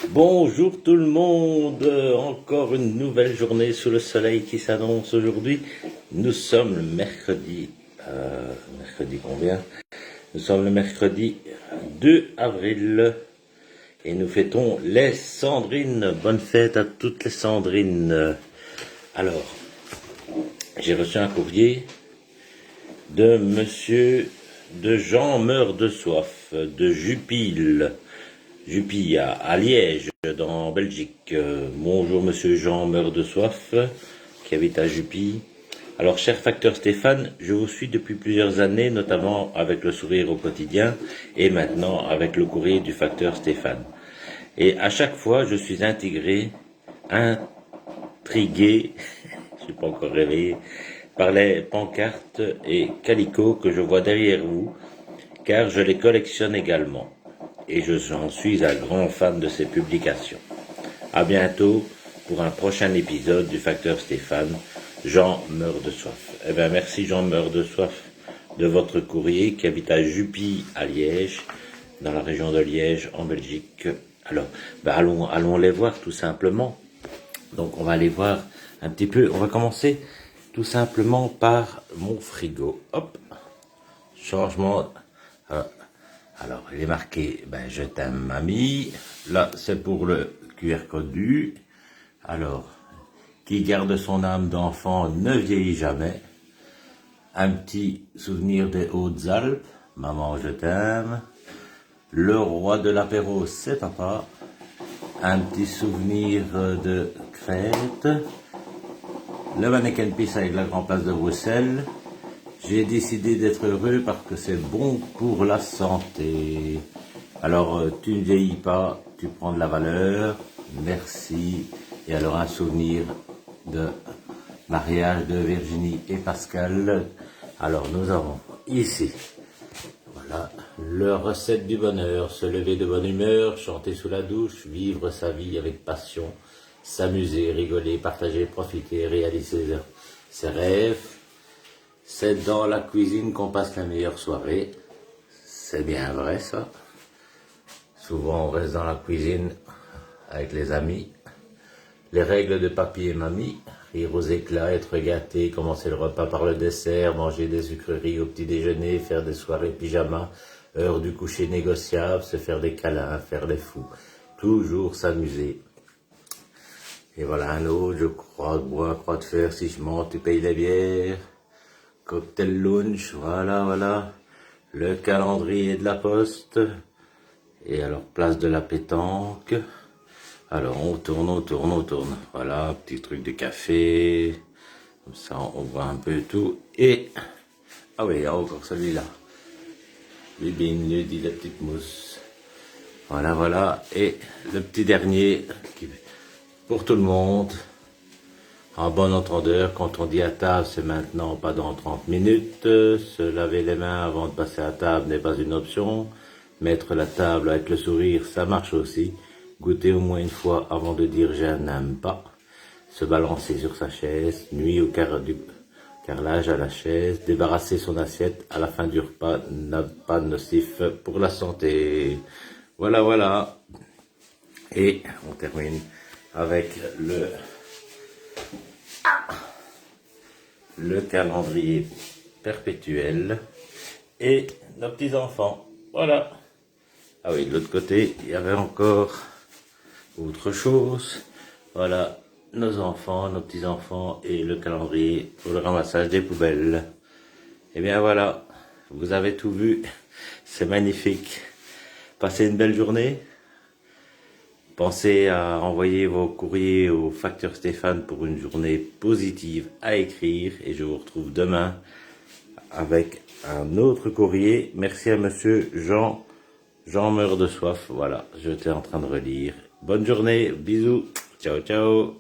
Bonjour tout le monde, encore une nouvelle journée sous le soleil qui s'annonce aujourd'hui. Nous sommes le mercredi, mercredi combien? Nous sommes le mercredi 2 avril et nous fêtons les Sandrines. Bonne fête à toutes les Sandrines. Alors, j'ai reçu un courrier de monsieur de Jean meurt de soif, de Jupille à Liège, en Belgique. Bonjour monsieur Jean meurt de soif, qui habite à Jupille. Alors, cher facteur Stéphane, je vous suis depuis plusieurs années, notamment avec le sourire au quotidien et maintenant avec le courrier du facteur Stéphane. Et à chaque fois, je suis intrigué, je suis pas encore réveillé, par les pancartes et calicots que je vois derrière vous, car je les collectionne également. Et j'en suis un grand fan de ces publications. À bientôt pour un prochain épisode du facteur Stéphane. Jean meurt de soif. Eh bien, merci Jean meurt de soif de votre courrier qui habite à Jupille à Liège, dans la région de Liège en Belgique. Alors, allons les voir tout simplement. Donc on va aller voir un petit peu. On va commencer tout simplement par mon frigo. Hop, changement. Alors, il est marqué, je t'aime mamie. Là, c'est pour le QR code du. Alors, qui garde son âme d'enfant ne vieillit jamais. Un petit souvenir des Hautes-Alpes. Maman, je t'aime. Le roi de l'apéro, c'est papa. Un petit souvenir de Crète. Le mannequin Peace avec la Grand Place de Bruxelles. J'ai décidé d'être heureux parce que c'est bon pour la santé. Alors, tu ne vieillis pas, tu prends de la valeur. Merci. Et alors, un souvenir de mariage de Virginie et Pascal. Alors, nous avons ici, voilà, leur recette du bonheur. Se lever de bonne humeur, chanter sous la douche, vivre sa vie avec passion, s'amuser, rigoler, partager, profiter, réaliser ses rêves. C'est dans la cuisine qu'on passe la meilleure soirée. C'est bien vrai ça. Souvent on reste dans la cuisine avec les amis. Les règles de papy et mamie. Rire aux éclats, être gâté, commencer le repas par le dessert, manger des sucreries au petit déjeuner, faire des soirées pyjama, heure du coucher négociable, se faire des câlins, faire les fous. Toujours s'amuser. Et voilà un autre, je crois de bois, croix de fer, si je mens, tu payes les bières. Cocktail lunch, voilà. Le calendrier de la poste. Et alors, place de la pétanque. Alors, on tourne. Voilà, petit truc de café. Comme ça, on voit un peu tout. Et, ah oui, il y a encore celui-là. Bibine, lui dit la petite mousse. Voilà. Et le petit dernier, pour tout le monde. En bon entendeur, quand on dit à table, c'est maintenant, pas dans 30 minutes. Se laver les mains avant de passer à table n'est pas une option. Mettre la table avec le sourire, ça marche aussi. Goûter au moins une fois avant de dire je n'aime pas. Se balancer sur sa chaise, nuit au carrelage à la chaise. Débarrasser son assiette à la fin du repas n'a pas nocif pour la santé. Voilà. Et on termine avec le calendrier perpétuel et nos petits-enfants. Voilà. Ah oui, de l'autre côté, il y avait encore autre chose. Voilà, nos enfants, nos petits-enfants et le calendrier pour le ramassage des poubelles. Et bien voilà, vous avez tout vu. C'est magnifique. Passez une belle journée. Pensez à envoyer vos courriers au facteur Stéphane pour une journée positive à écrire et je vous retrouve demain avec un autre courrier. Merci à monsieur Jean meurt de soif. Voilà, j'étais en train de relire. Bonne journée, bisous, ciao.